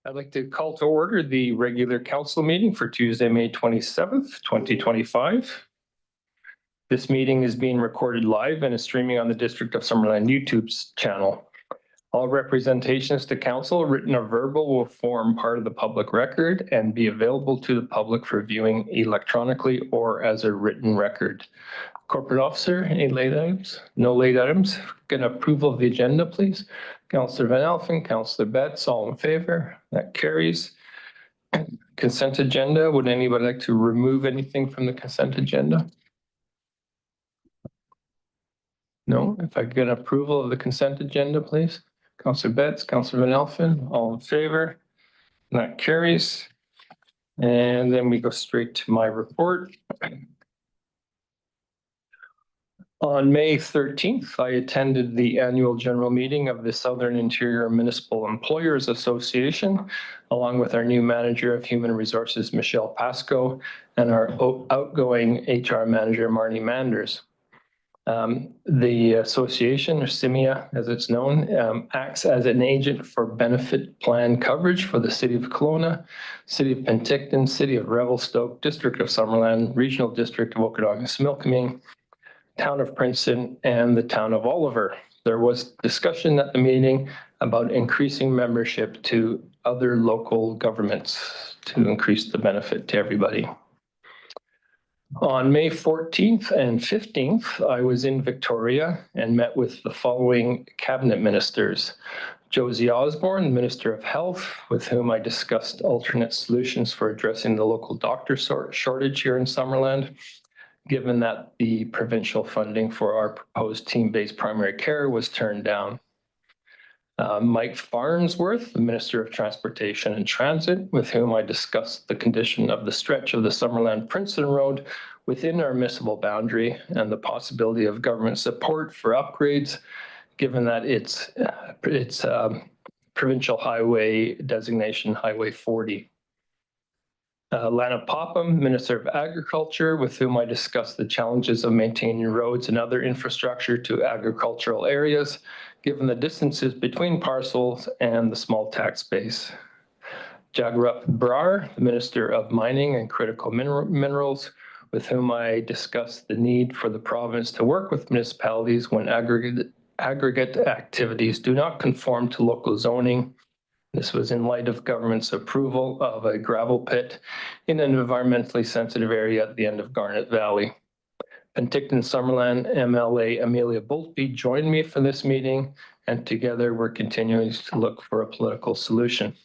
I'd like to call to order the regular council meeting for Tuesday, May 27th, 2025. This meeting is being recorded live and is streaming on the District of Summerland YouTube channel. All representations to council, written or verbal, will form part of the public record and be available to the public for viewing electronically or as a written record. Corporate officer, any late items? No late items. Get approval of the agenda, please. Councillor Van Alphen, Councillor Betts, all in favor? That carries. Consent agenda. Would anybody like to remove anything from the consent agenda? No. If I get approval of the consent agenda, please. Councillor Betts, Councillor Van Alphen, all in favor? That carries. And then we go straight to my report. On May 13th, I attended the annual general meeting of the Southern Interior Municipal Employers Association, along with our new manager of human resources, Michelle Pascoe, and our outgoing HR manager, Marnie Manders. The association, or CIMIA as it's known, acts as an agent for benefit plan coverage for the City of Kelowna, City of Penticton, City of Revelstoke, District of Summerland, Regional District of Okanagan-Similkameen, Town of Princeton, and the Town of Oliver. There was discussion at the meeting about increasing membership to other local governments to increase the benefit to everybody. On May 14th and 15th, I was in Victoria and met with the following cabinet ministers. Josie Osborne, Minister of Health, with whom I discussed alternate solutions for addressing the local doctor shortage here in Summerland, given that the provincial funding for our proposed team-based primary care was turned down. Mike Farnsworth, the Minister of Transportation and Transit, with whom I discussed the condition of the stretch of the Summerland-Princeton Road within our municipal boundary and the possibility of government support for upgrades, given that it's provincial highway designation, Highway 40. Lana Popham, Minister of Agriculture, with whom I discussed the challenges of maintaining roads and other infrastructure to agricultural areas, given the distances between parcels and the small tax base. Jagrup Brar, the Minister of Mining and Critical Minerals, with whom I discussed the need for the province to work with municipalities when aggregate activities do not conform to local zoning. This was in light of government's approval of a gravel pit in an environmentally sensitive area at the end of Garnet Valley. Penticton Summerland MLA Amelia Boltby joined me for this meeting, and together we're continuing to look for a political solution.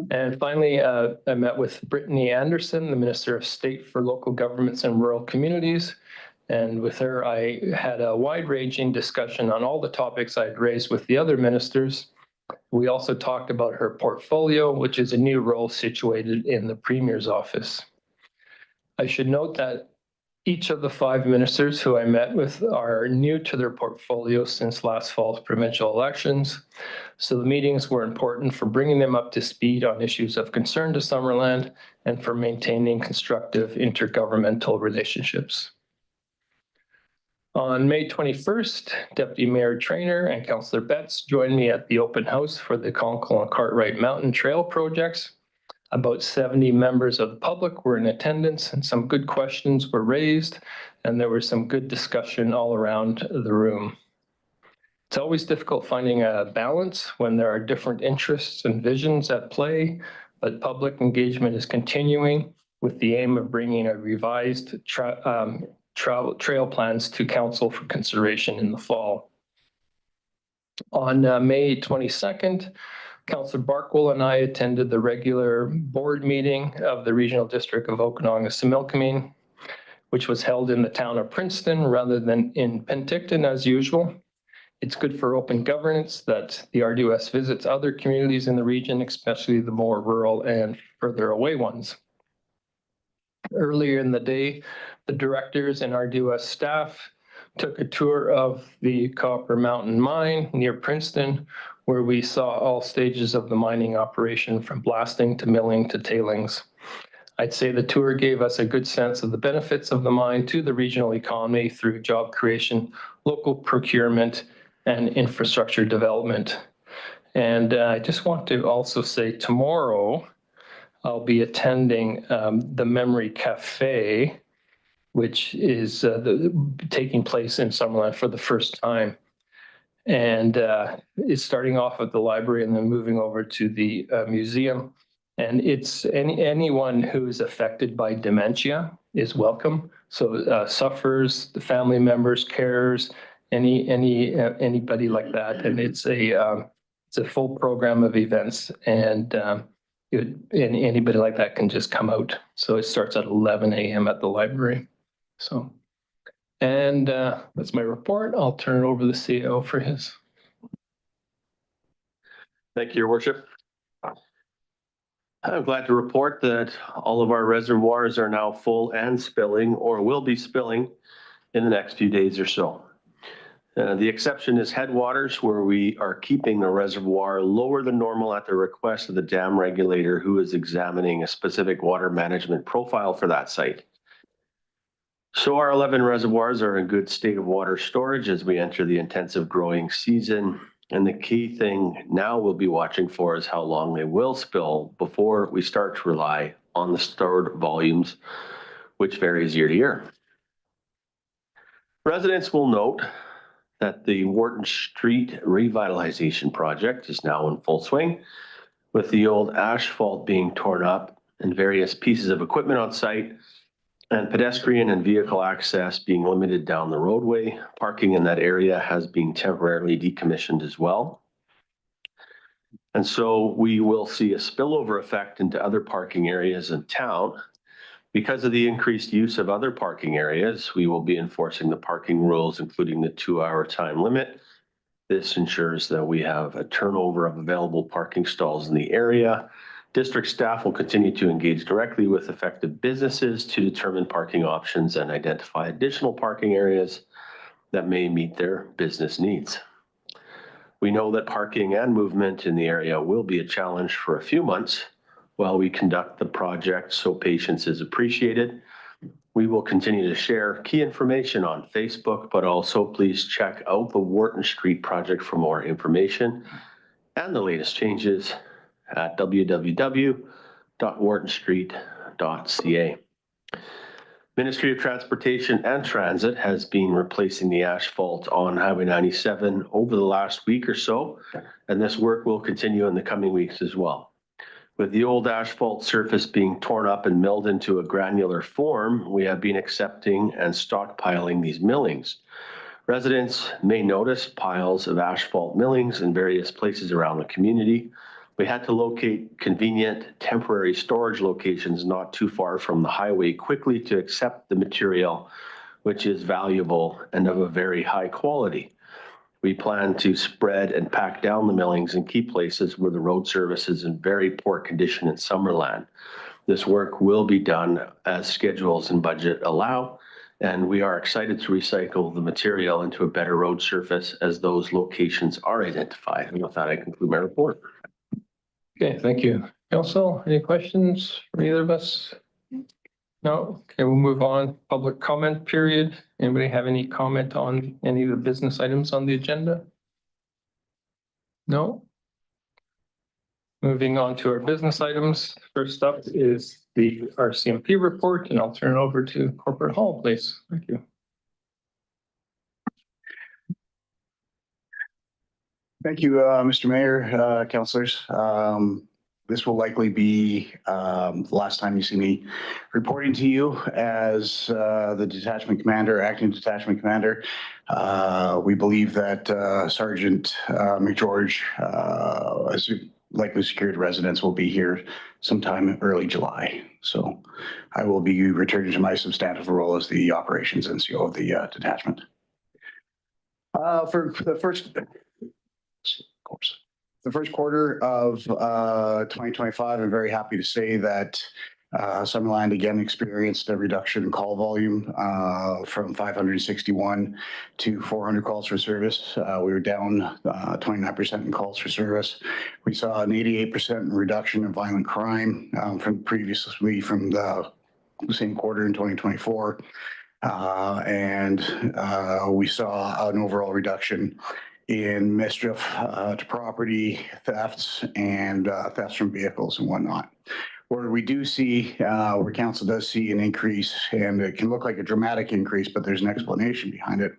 And finally, I met with Brittany Anderson, the Minister of State for Local Governments and Rural Communities. And with her, I had a wide-ranging discussion on all the topics I'd raised with the other ministers. We also talked about her portfolio, which is a new role situated in the Premier's office. I should note that each of the 5 ministers who I met with are new to their portfolio since last fall's provincial elections. So the meetings were important for bringing them up to speed on issues of concern to Summerland and for maintaining constructive intergovernmental relationships. On May 21st, Deputy Mayor Traynor and Councillor Betts joined me at the open house for the Conkle and Cartwright Mountain Trail projects. About 70 members of the public were in attendance and some good questions were raised, and there was some good discussion all around the room. It's always difficult finding a balance when there are different interests and visions at play, but public engagement is continuing with the aim of bringing a revised trail plans to council for consideration in the fall. On May 22nd, Councillor Barkwell and I attended the regular board meeting of the Regional District of Okanagan-Similkameen, which was held in the town of Princeton rather than in Penticton as usual. It's good for open governance that the RDOS visits other communities in the region, especially the more rural and further away ones. Earlier in the day, the directors and RDOS staff took a tour of the Copper Mountain Mine near Princeton, where we saw all stages of the mining operation from blasting to milling to tailings. I'd say the tour gave us a good sense of the benefits of the mine to the regional economy through job creation, local procurement, and infrastructure development. And I just want to also say tomorrow, I'll be attending the Memory Cafe, which is taking place in Summerland for the first time. And it's starting off at the library and then moving over to the museum. And it's anyone who is affected by dementia is welcome. So sufferers, the family members, carers, anybody like that. And it's a full program of events, and anybody like that can just come out. So it starts at 11 a.m. at the library. So, and that's my report. I'll turn it over to the CEO for his. Thank you, Your Worship. I'm glad to report that all of our reservoirs are now full and spilling, or will be spilling in the next few days or so. The exception is headwaters, where we are keeping the reservoir lower than normal at the request of the dam regulator, who is examining a specific water management profile for that site. So our 11 reservoirs are in good state of water storage as we enter the intensive growing season. And the key thing now we'll be watching for is how long they will spill before we start to rely on the stored volumes, which varies year to year. Residents will note that the Wharton Street revitalization project is now in full swing, with the old asphalt being torn up and various pieces of equipment on site, and pedestrian and vehicle access being limited down the roadway. Parking in that area has been temporarily decommissioned as well. And so we will see a spillover effect into other parking areas in town. Because of the increased use of other parking areas, we will be enforcing the parking rules, including the 2-hour time limit. This ensures that we have a turnover of available parking stalls in the area. District staff will continue to engage directly with affected businesses to determine parking options and identify additional parking areas that may meet their business needs. We know that parking and movement in the area will be a challenge for a few months while we conduct the project, so patience is appreciated. We will continue to share key information on Facebook, but also please check out the Wharton Street project for more information and the latest changes at www.whartonstreet.ca. Ministry of Transportation and Transit has been replacing the asphalt on Highway 97 over the last week or so, and this work will continue in the coming weeks as well. With the old asphalt surface being torn up and milled into a granular form, we have been accepting and stockpiling these millings. Residents may notice piles of asphalt millings in various places around the community. We had to locate convenient temporary storage locations not too far from the highway quickly to accept the material, which is valuable and of a very high quality. We plan to spread and pack down the millings in key places where the road service is in very poor condition in Summerland. This work will be done as schedules and budget allow, and we are excited to recycle the material into a better road surface as those locations are identified. And with that, I conclude my report. Okay, thank you. Council, any questions for either of us? No? Okay, we'll move on. Public comment period. Anybody have any comment on any of the business items on the agenda? No? Moving on to our business items. First up is the RCMP report, and I'll turn it over to Corporate Hall, please. Thank you. Thank you, Mr. Mayor, councillors. This will likely be the last time you see me reporting to you as the detachment commander, acting detachment commander. We believe that Sergeant McGeorge, as likely secured residents, will be here sometime early July. So I will be returning to my substantive role as the operations NCO of the detachment. For the first quarter of 2025, I'm very happy to say that Summerland again experienced a reduction in call volume from 561 to 400 calls for service. We were down 29% in calls for service. We saw an 88% reduction in violent crime from the same quarter in 2024. And we saw an overall reduction in mischief to property, thefts, and thefts from vehicles and whatnot. Where we do see, where council does see an increase, and it can look like a dramatic increase, but there's an explanation behind it,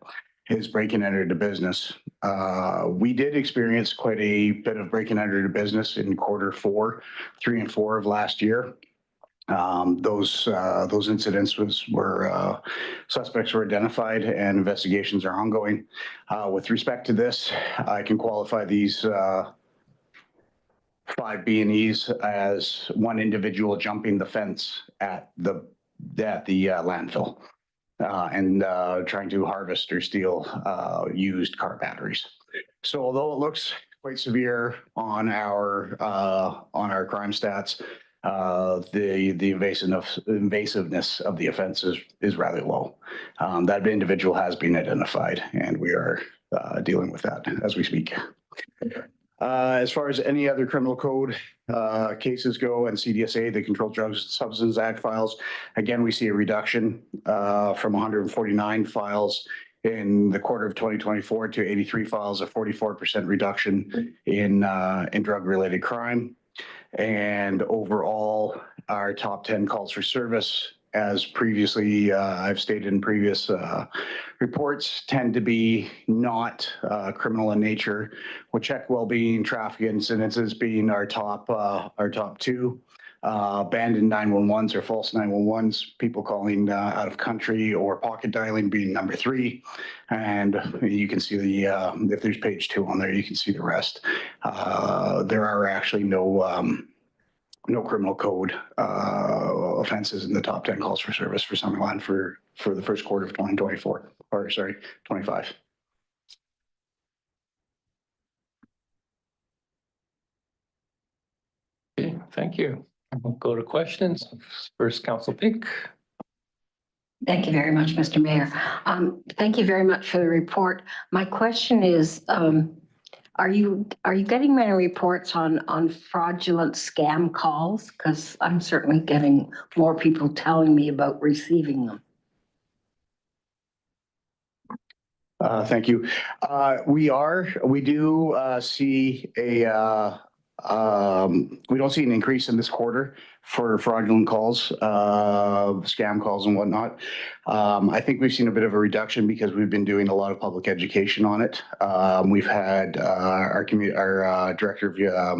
is break and enter into business. We did experience quite a bit of break and enter into business in quarter 3 and 4 of last year. Those incidents were suspects were identified and investigations are ongoing. With respect to this, I can qualify these 5 B&Es as one individual jumping the fence at the landfill and trying to harvest or steal used car batteries. So although it looks quite severe on our crime stats, the invasiveness of the offense is rather low. That individual has been identified, and we are dealing with that as we speak. As far as any other criminal code cases go and CDSA, the Controlled Drugs and Substances Act files, again, we see a reduction from 149 files in the quarter of 2024 to 83 files, a 44% reduction in drug-related crime. And overall, our top 10 calls for service, as previously I've stated in previous reports, tend to be not criminal in nature, with check well-being, traffic incidences being our top 2. Abandoned 911s or false 911s, people calling out of country or pocket dialing being number 3. And you can see if there's page 2 on there, you can see the rest. There are actually no criminal code offenses in the top 10 calls for service for Summerland for the first quarter of 2024, or sorry, 25. Okay, thank you. We'll go to questions. First, Council Pink. Thank you very much, Mr. Mayor. Thank you very much for the report. My question is, are you getting many reports on fraudulent scam calls? Because I'm certainly getting more people telling me about receiving them. Thank you. We do see we don't see an increase in this quarter for fraudulent calls, scam calls and whatnot. I think we've seen a bit of a reduction because we've been doing a lot of public education on it. We've had our director of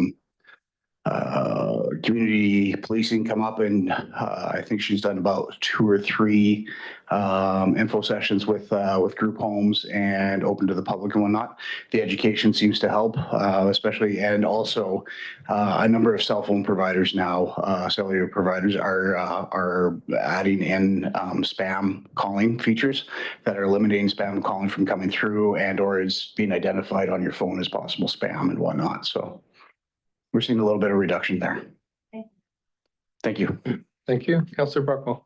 community policing come up, and I think she's done about 2 or 3 info sessions with group homes and open to the public and whatnot. The education seems to help, especially, and also a number of cell phone providers now, cellular providers are adding in spam calling features that are limiting spam calling from coming through and or is being identified on your phone as possible spam and whatnot. So we're seeing a little bit of reduction there. Okay. Thank you. Thank you. Councillor Buckle.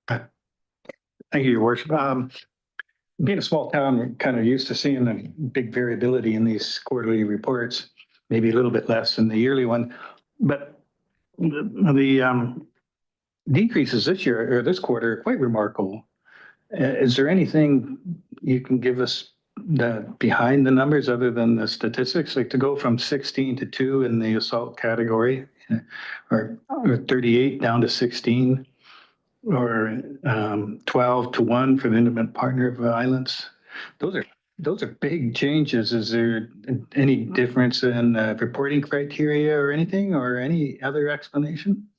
Thank you, Your Worship. Being a small town, we're kind of used to seeing a big variability in these quarterly reports, maybe a little bit less than the yearly one. But the decreases this year or this quarter are quite remarkable. Is there anything you can give us behind the numbers other than the statistics, like to go from 16 to 2 in the assault category, or 38 down to 16, or 12 to 1 for the intimate partner violence? Those are big changes. Is there any difference in reporting criteria or anything, or any other explanation?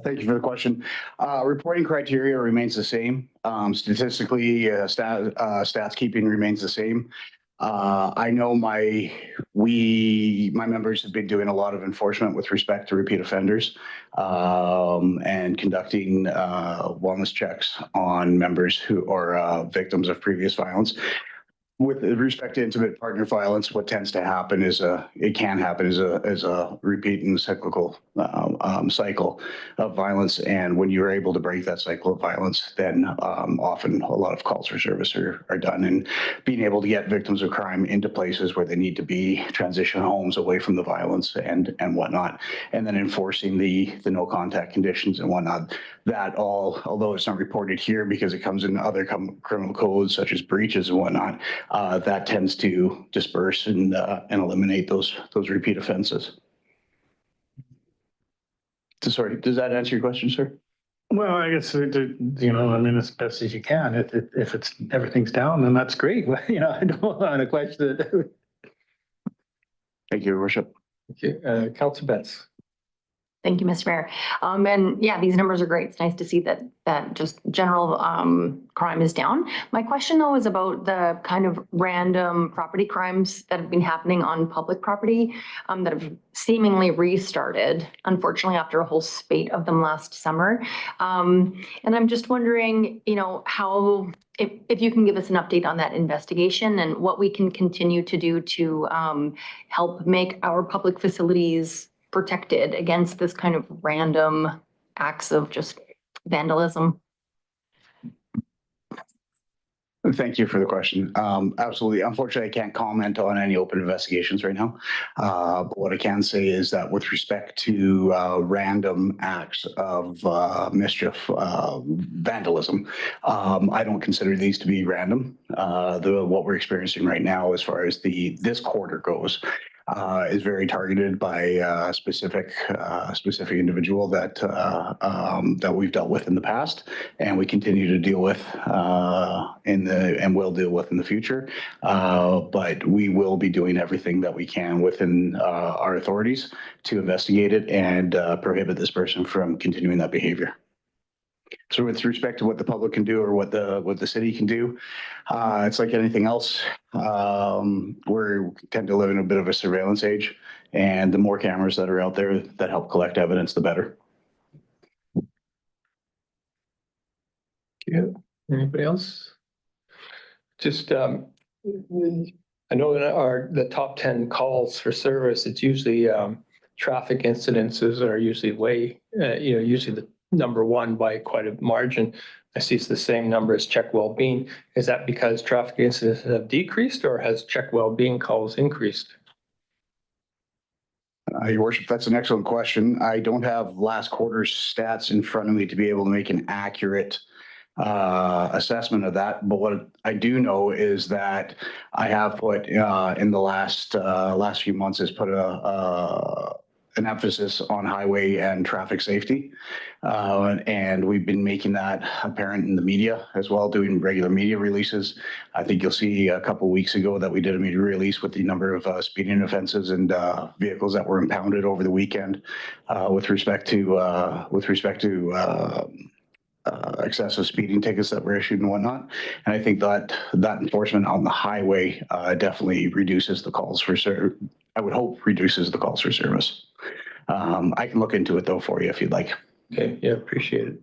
Thank you for the question. Reporting criteria remains the same. Statistically, stats keeping remains the same. I know my members have been doing a lot of enforcement with respect to repeat offenders and conducting wellness checks on members who are victims of previous violence. With respect to intimate partner violence, what tends to happen is it can happen as a repeat and cyclical cycle of violence. And when you're able to break that cycle of violence, then often a lot of calls for service are done, and being able to get victims of crime into places where they need to be, transition homes away from the violence and whatnot, and then enforcing the no contact conditions and whatnot. that all, although it's not reported here because it comes in other criminal codes such as breaches and whatnot, that tends to disperse and eliminate those repeat offenses. Sorry, does that answer your question, sir? Well, I guess, I mean, as best as you can. If it's everything's down, then that's great. I don't want to question it. Thank you, Your Worship. Thank you. Councillor Betts. Thank you, Mr. Mayor. And yeah, these numbers are great. It's nice to see that just general crime is down. My question though is about the kind of random property crimes that have been happening on public property that have seemingly restarted, unfortunately, after a whole spate of them last summer. And I'm just wondering, how, if you can give us an update on that investigation and what we can continue to do to help make our public facilities protected against this kind of random acts of just vandalism. Thank you for the question. Absolutely. Unfortunately, I can't comment on any open investigations right now. But what I can say is that with respect to random acts of mischief, vandalism, I don't consider these to be random. What we're experiencing right now, as far as this quarter goes, is very targeted by a specific individual that we've dealt with in the past, and we continue to deal with and will deal with in the future. But we will be doing everything that we can within our authorities to investigate it and prohibit this person from continuing that behavior. So with respect to what the public can do or what the city can do, it's like anything else. We tend to live in a bit of a surveillance age, and the more cameras that are out there that help collect evidence, the better. Yeah. Anybody else? Just, I know that the top 10 calls for service, it's usually traffic incidences are usually usually the number one by quite a margin. I see it's the same number as check well-being. Is that because traffic incidents have decreased, or has check well-being calls increased? Your Worship, that's an excellent question. I don't have last quarter's stats in front of me to be able to make an accurate assessment of that. But what I do know is that I have put in the last few months has put an emphasis on highway and traffic safety. And we've been making that apparent in the media as well, doing regular media releases. I think you'll see a couple of weeks ago that we did a media release with the number of speeding offenses and vehicles that were impounded over the weekend with respect to excessive speeding tickets that were issued and whatnot. And I think that enforcement on the highway definitely reduces the calls for service. I would hope reduces the calls for service. I can look into it though for you if you'd like. Okay, yeah, appreciate it.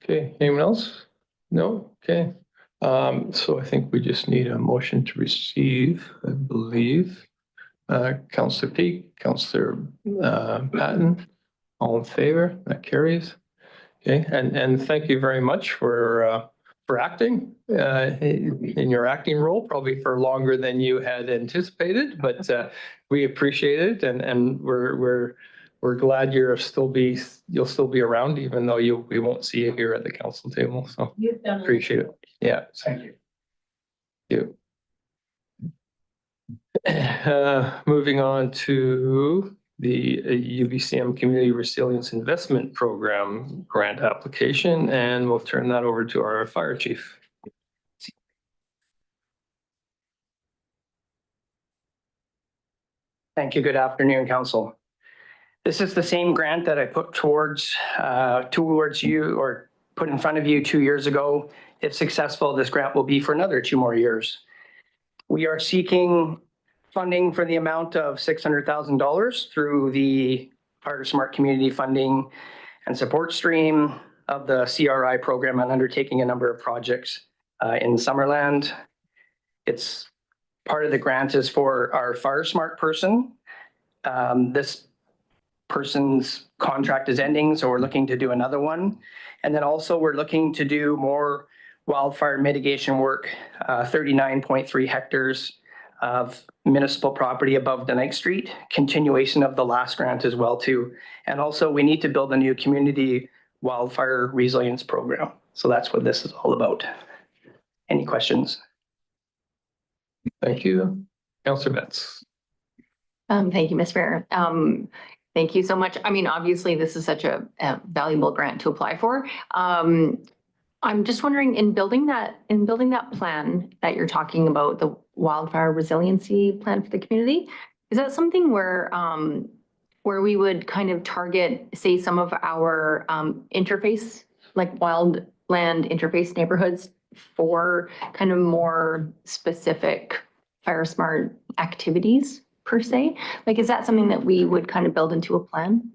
Okay, anyone else? No? Okay. So I think we just need a motion to receive, I believe. Councillor Peak, Councillor Patton, all in favor? That carries. Okay, and thank you very much for acting in your acting role, probably for longer than you had anticipated, but we appreciate it, and we're glad you'll still be around, even though we won't see you here at the council table. So appreciate it. Yeah, Thank you. you. Moving on to the UBCM Community Resilience Investment Program grant application, and we'll turn that over to our fire chief. Thank you. Good afternoon, Council. This is the same grant that I put towards you, or put in front of you 2 years ago. If successful, this grant will be for another 2 more years. We are seeking funding for the amount of $600,000 through the Fire Smart Community Funding and Support Stream of the CRI program, and undertaking a number of projects in Summerland. It's part of the grant is for our Fire Smart person. This person's contract is ending, so we're looking to do another one. And then also we're looking to do more wildfire mitigation work, 39.3 hectares of municipal property above Dyke Street, continuation of the last grant as well too. And also we need to build a new community wildfire resilience program. So that's what this is all about. Any questions? Thank you. Councillor Betts. Thank you, Ms. Mayor. Thank you so much. I mean, obviously, this is such a valuable grant to apply for. I'm just wondering, in building that plan that you're talking about, the wildfire resiliency plan for the community, is that something where we would kind of target, say, some of our interface, like wildland interface neighborhoods for kind of more specific fire smart activities per se? Like, is that something that we would kind of build into a plan?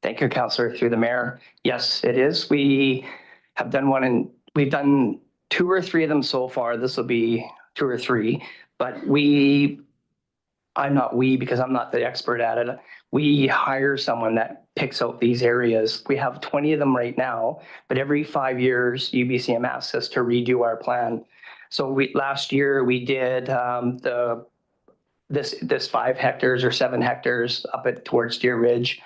Thank you, Councillor, through the mayor. Yes, it is. We have done one and we've done 2 or 3 of them so far. This will be 2 or 3, but I'm not because I'm not the expert at it. We hire someone that picks out these areas. We have 20 of them right now, but every 5 years, UBCM asks us to redo our plan. So last year we did this 5 hectares or 7 hectares up towards Deer Ridge.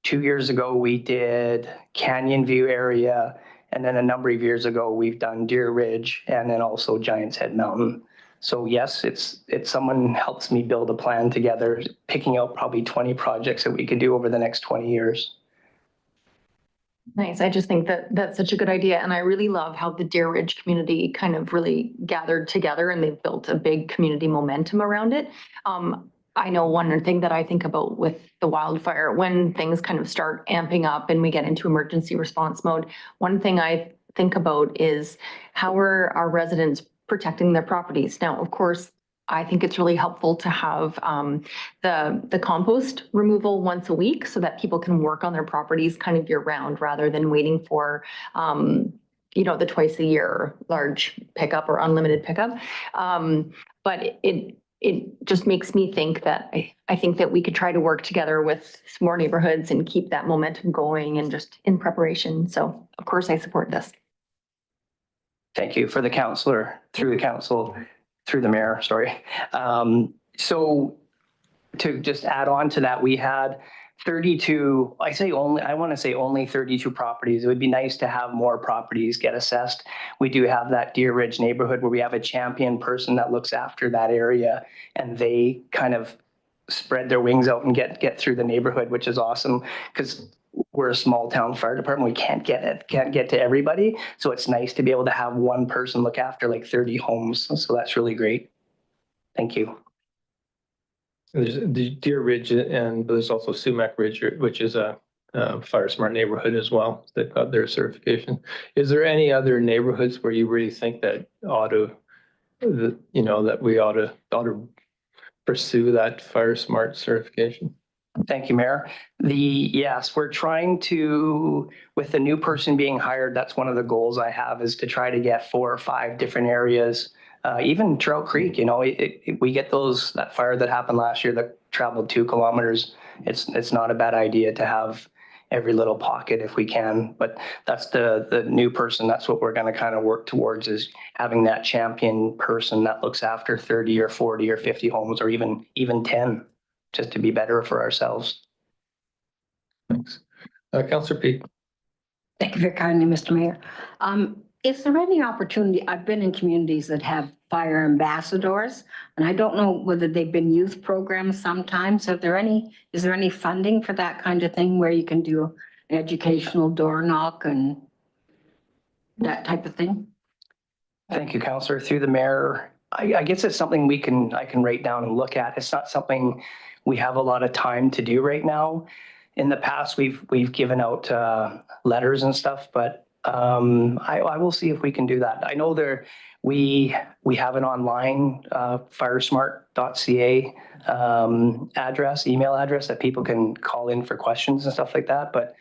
2 years ago, we did Canyon View area. And then a number of years ago, we've done Deer Ridge and then also Giants Head Mountain. So yes, it's someone helps me build a plan together, picking out probably 20 projects that we could do over the next 20 years. Nice. I just think that that's such a good idea. And I really love how the Deer Ridge community kind of really gathered together and they've built a big community momentum around it. I know one thing that I think about with the wildfire, when things kind of start amping up and we get into emergency response mode, one thing I think about is how are our residents protecting their properties? Now, of course, I think it's really helpful to have the compost removal once a week so that people can work on their properties kind of year round rather than waiting for the twice a year large pickup or unlimited pickup. But it just makes me think that I think that we could try to work together with some more neighborhoods and keep that momentum going and just in preparation. So of course I support this. Thank you for the councillor, through the council, through the mayor, sorry. So to just add on to that, we had 32, I want to say only 32 properties. It would be nice to have more properties get assessed. We do have that Deer Ridge neighborhood where we have a champion person that looks after that area and they kind of spread their wings out and get through the neighborhood, which is awesome because we're a small town fire department. We can't get to everybody. So it's nice to be able to have one person look after like 30 homes. So that's really great. Thank you. There's the Deer Ridge and there's also Sumac Ridge, which is a fire smart neighborhood as well. They've got their certification. Is there any other neighborhoods where you really think that that we ought to pursue that fire smart certification? Thank you, Mayor. Yes, we're trying to, with the new person being hired, that's one of the goals I have is to try to get 4 or 5 different areas. Even Trout Creek, we get that fire that happened last year that traveled 2 kilometers. It's not a bad idea to have every little pocket if we can, but that's the new person. That's what we're going to kind of work towards is having that champion person that looks after 30 or 40 or 50 homes or even 10, just to be better for ourselves. Thanks. Councillor Peak. Thank you very kindly, Mr. Mayor. Is there any opportunity? I've been in communities that have fire ambassadors, and I don't know whether they've been youth programs sometimes. Is there any funding for that kind of thing where you can do an educational door knock and that type of thing? Thank you, Councillor. Through the mayor, I guess it's something I can write down and look at. It's not something we have a lot of time to do right now. In the past, we've given out letters and stuff, but I will see if we can do that. I know we have an online firesmart.ca email address that people can call in for questions and stuff like that. But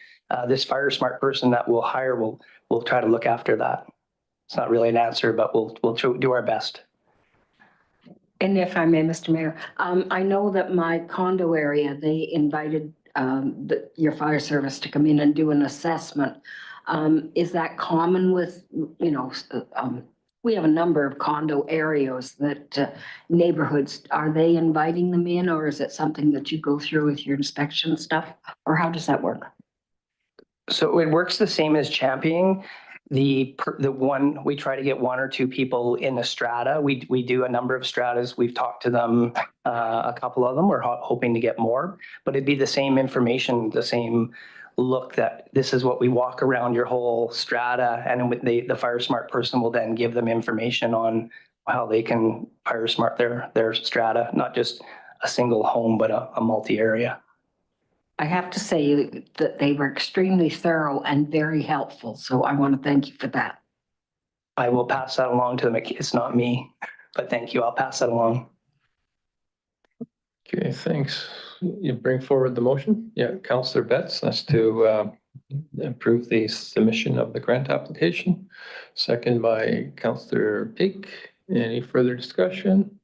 this FireSmart person that we'll hire will try to look after that. It's not really an answer, but we'll do our best. And if I may, Mr. Mayor, I know that my condo area, they invited your fire service to come in and do an assessment. Is that common with, we have a number of condo areas that neighborhoods, are they inviting them in or is it something that you go through with your inspection stuff? Or how does that work? So it works the same as championing. The one, we try to get one or two people in a strata. We do a number of stratas. We've talked to them, a couple of them. We're hoping to get more, but it'd be the same information, the same look that this is what we walk around your whole strata. And with the Fire Smart person will then give them information on how they can Fire Smart their strata, not just a single home, but a multi-area. I have to say that they were extremely thorough and very helpful, so I want to thank you for that. I will pass that along to them. It's not me, but thank you. I'll pass that along. Okay, thanks. You bring forward the motion? Yeah, Councillor Betts, that's to approve the submission of the grant application. Second by Councillor Peak. Any further discussion?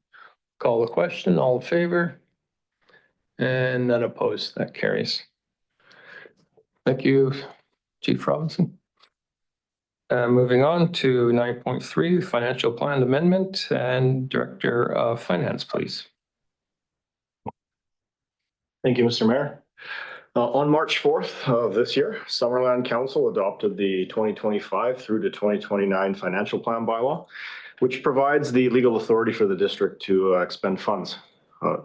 Call the question, all in favor? And none opposed, that carries. Thank you, Chief Robinson. Moving on to 9.3, financial plan amendment, and Director of Finance, please. Thank you, Mr. Mayor. On March 4th of this year, Summerland Council adopted the 2025 through to 2029 financial plan bylaw, which provides the legal authority for the district to expend funds.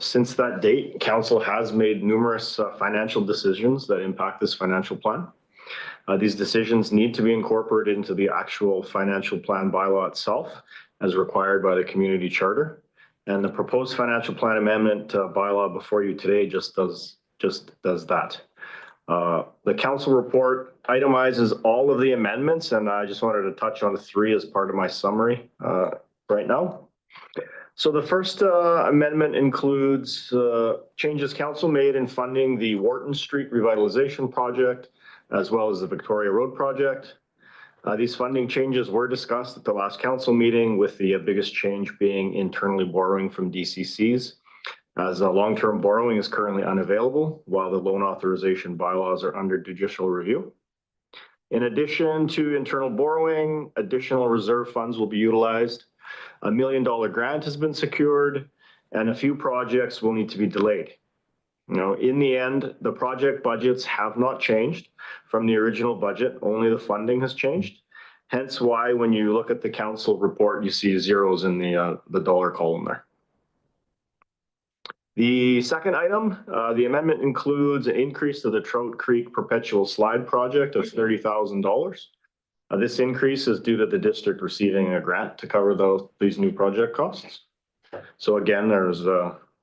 Since that date, Council has made numerous financial decisions that impact this financial plan. These decisions need to be incorporated into the actual financial plan bylaw itself, as required by the community charter. And the proposed financial plan amendment bylaw before you today just does that. The council report itemizes all of the amendments, and I just wanted to touch on 3 as part of my summary right now. So the first amendment includes changes council made in funding the Wharton Street Revitalization Project, as well as the Victoria Road Project. These funding changes were discussed at the last council meeting, with the biggest change being internally borrowing from DCCs, as long-term borrowing is currently unavailable while the loan authorization bylaws are under judicial review. In addition to internal borrowing, additional reserve funds will be utilized. $1 million grant has been secured, and a few projects will need to be delayed. In the end, the project budgets have not changed from the original budget, only the funding has changed. Hence why when you look at the council report, you see zeros in the dollar column there. The second item, the amendment includes an increase to the Trout Creek Perpetual Slide project of $30,000. This increase is due to the district receiving a grant to cover these new project costs. So again, there's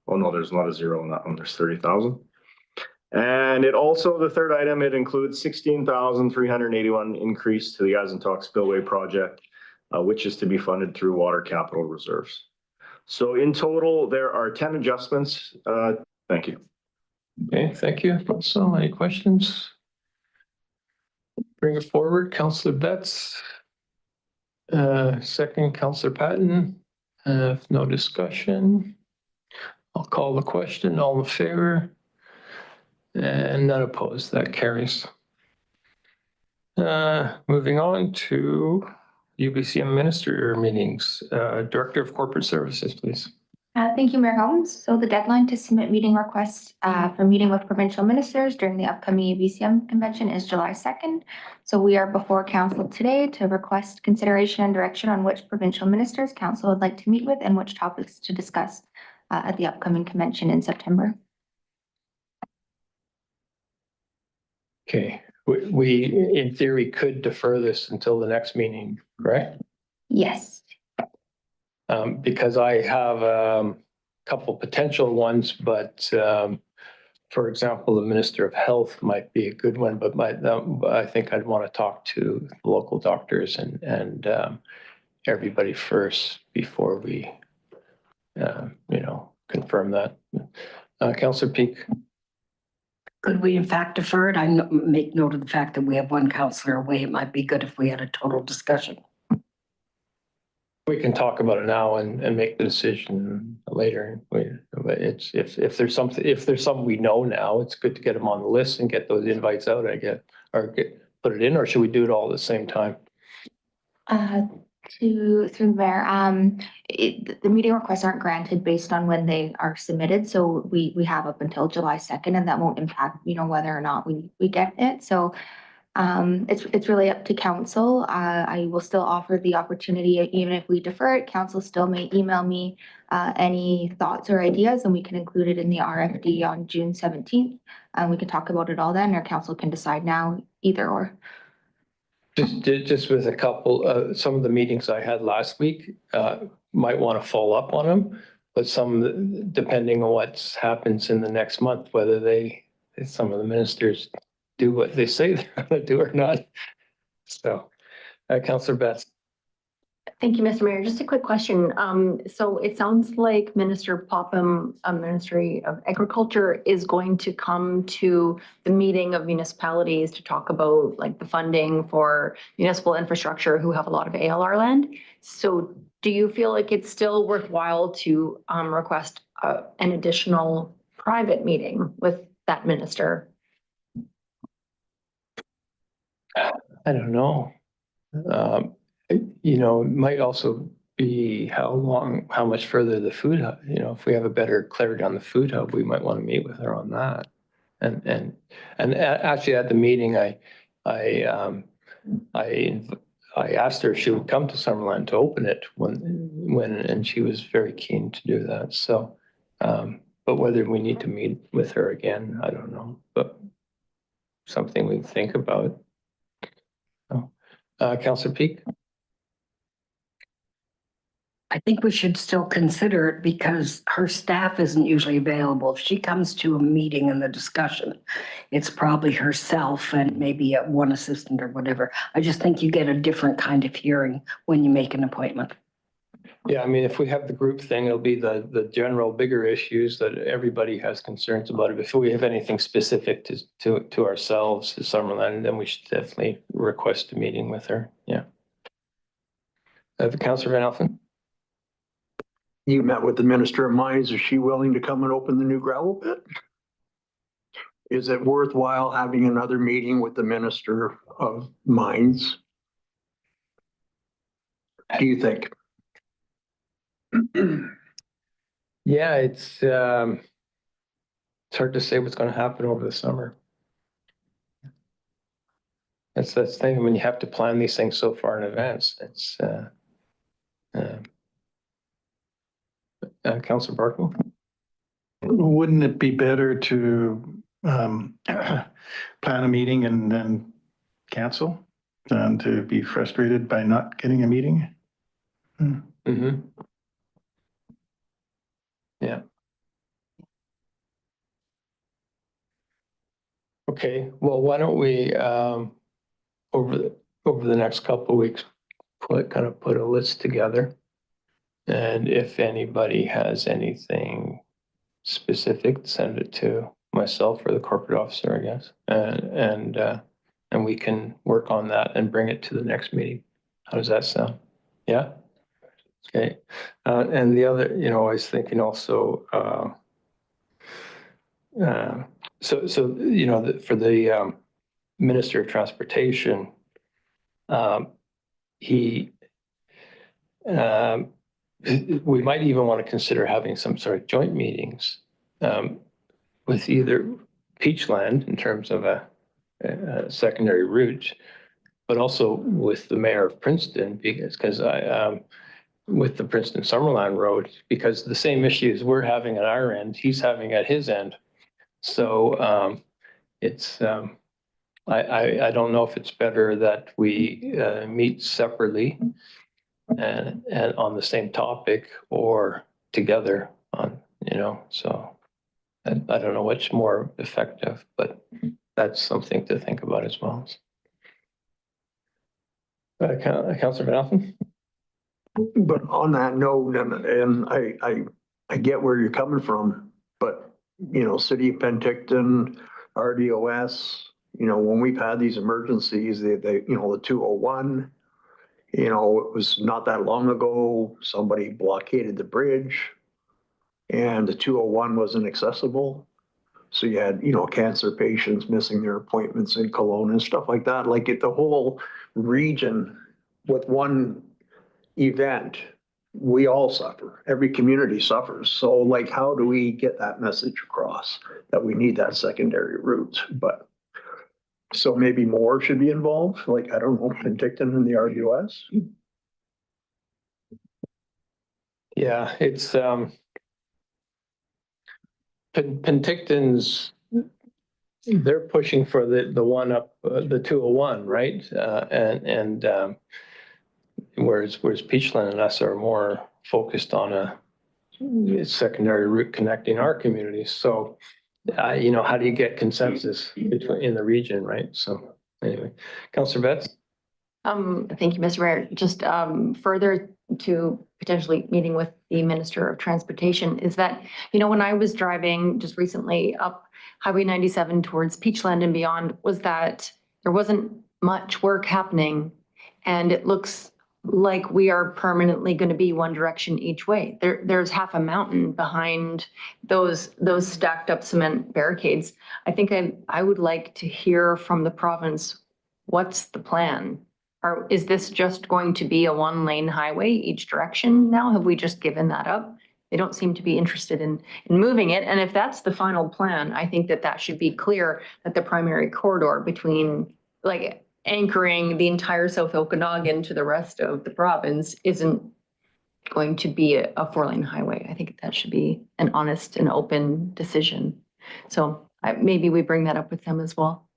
oh no, there's not a zero on that one. There's 30,000. And it also, the third item, it includes 16,381 increase to the Azentalk Spillway project, which is to be funded through water capital reserves. So in total, there are 10 adjustments. Thank you. Okay, thank you. So any questions? Bring it forward, Councillor Betts. Second, Councillor Patton. If no discussion, I'll call the question. All in favor? And none opposed. That carries. Moving on to UBCM Minister meetings. Director of Corporate Services, please. Thank you, Mayor Holmes. So the deadline to submit meeting requests for meeting with provincial ministers during the upcoming UBCM convention is July 2nd. So we are before council today to request consideration and direction on which provincial ministers council would like to meet with and which topics to discuss at the upcoming convention in September. Okay, we in theory could defer this until the next meeting, correct? Yes. Because I have a couple potential ones, but for example, the Minister of Health might be a good one, but I think I'd want to talk to local doctors and everybody first before we, confirm that. Councillor Peak. Could we in fact defer it? I make note of the fact that we have one councillor away. It might be good if we had a total discussion. We can talk about it now and make the decision later. It's if there's something we know now, it's good to get them on the list and get those invites out, I guess, or put it in, or should we do it all at the same time? Through the mayor, the meeting requests aren't granted based on when they are submitted. So we have up until July 2nd, and that won't impact, whether or not we get it. So It's really up to council. I will still offer the opportunity, even if we defer it, council still may email me any thoughts or ideas, and we can include it in the RFD on June 17th. And we can talk about it all then, or council can decide now, either or. Just with a couple, some of the meetings I had last week, might want to follow up on them. But some, depending on what happens in the next month, whether some of the ministers do what they say they're going to do or not. So, Councillor Betts. Thank you, Mr. Mayor. Just a quick question. So it sounds like Minister Popham, Ministry of Agriculture, is going to come to the meeting of municipalities to talk about like the funding for municipal infrastructure who have a lot of ALR land. So do you feel like it's still worthwhile to request an additional private meeting with that minister? I don't know. You know, it might also be how much further the food hub, you know, if we have a better clarity on the food hub, we might want to meet with her on that. And actually at the meeting, I asked her if she would come to Summerland to open it and she was very keen to do that. So, but whether we need to meet with her again, I don't know, but something we think about. Councillor Peak? I think we should still consider it because her staff isn't usually available. If she comes to a meeting and the discussion, it's probably herself and maybe one assistant or whatever. I just think you get a different kind of hearing when you make an appointment. Yeah, I mean, if we have the group thing, it'll be the general bigger issues that everybody has concerns about. If we have anything specific to ourselves, to Summerland, then we should definitely request a meeting with her. Yeah. Councillor Van Alphen? You met with the Minister of Mines. Is she willing to come and open the new gravel pit? Is it worthwhile having another meeting with the Minister of Mines? Do you think? Yeah, it's hard to say what's going to happen over the summer. That's the thing when you have to plan these things so far in advance. It's Councillor Barkle? Wouldn't it be better to plan a meeting and then cancel than to be frustrated by not getting a meeting? Mm-hmm. Yeah. Okay, well, why don't we over the next couple of weeks put a list together, and if anybody has anything specific, send it to myself or the corporate officer, I guess, and we can work on that and bring it to the next meeting. How does that sound? Yeah. Okay, and the other, you know, I was thinking also, so you know, for the Minister of Transportation, we might even want to consider having some sort of joint meetings with either Peachland in terms of a secondary route, but also with the mayor of Princeton because with the Princeton Summerland Road, because the same issues we're having at our end, he's having at his end. So it's I don't know if it's better that we meet separately and on the same topic or together on, you know, so I don't know what's more effective, but that's something to think about as well. Councillor Van Alphen? But on that note, and I get where you're coming from, but you know, City of Penticton, RDOS, you know, when we've had these emergencies, they you know, the 201, you know, it was not that long ago, somebody blockaded the bridge and the 201 wasn't accessible. So you had, you know, cancer patients missing their appointments in Kelowna and stuff like that. Like the whole region with one event, we all suffer. Every community suffers. So like, how do we get that message across that we need that secondary route? But So maybe more should be involved, like, I don't know, Penticton and the RDOS? Yeah, it's, Penticton's, they're pushing for the one up, the 201, right? Whereas Peachland and us are more focused on a secondary route connecting our communities. So, how do you get consensus in the region, right? So anyway, Councillor Betts? Thank you, Mr. Mayor. Just further to potentially meeting with the Minister of Transportation is that, when I was driving just recently up Highway 97 towards Peachland and beyond, was that there wasn't much work happening. And it looks like we are permanently going to be one direction each way. There's half a mountain behind those stacked up cement barricades. I think I would like to hear from the province, what's the plan? Or is this just going to be a one-lane highway each direction now? Have we just given that up? They don't seem to be interested in moving it. And if that's the final plan, I think that should be clear that the primary corridor between, like, anchoring the entire South Okanagan to the rest of the province isn't going to be a four-lane highway. I think that should be an honest and open decision. So maybe we bring that up with them as well.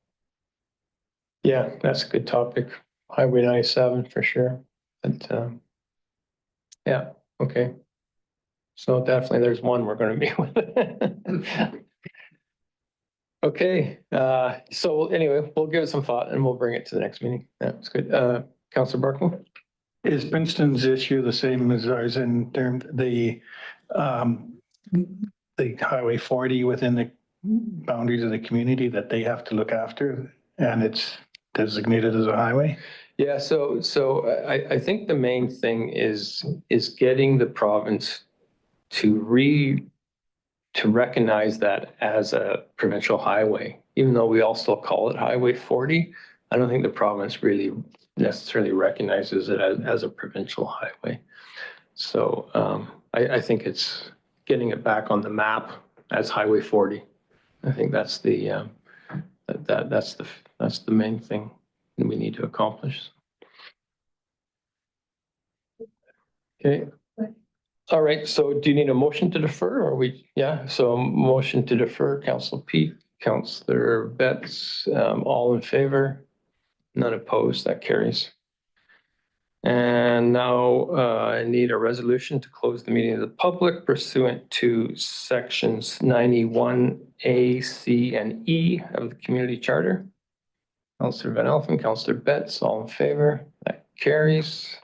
Yeah, that's a good topic. Highway 97 for sure. But, yeah, okay. So definitely there's one we're going to meet with. Okay, so anyway, we'll give it some thought and we'll bring it to the next meeting. Yeah, that's good. Councillor Barkle? Is Princeton's issue the same as ours in terms the Highway 40 within the boundaries of the community that they have to look after, and it's designated as a highway? Yeah, so I think the main thing is getting the province to recognize that as a provincial highway, even though we all still call it Highway 40. I don't think the province really necessarily recognizes it as a provincial highway. So I think it's getting it back on the map as Highway 40. I think that's the main thing that we need to accomplish. Okay. All right, so do you need a motion to defer or so a motion to defer, Councillor Peak, Councillor Betts, all in favor? None opposed, that carries. And now I need a resolution to close the meeting of the public pursuant to sections 91A, C, and E of the Community Charter. Councillor Van Elfen, Councillor Betts, all in favor, that carries.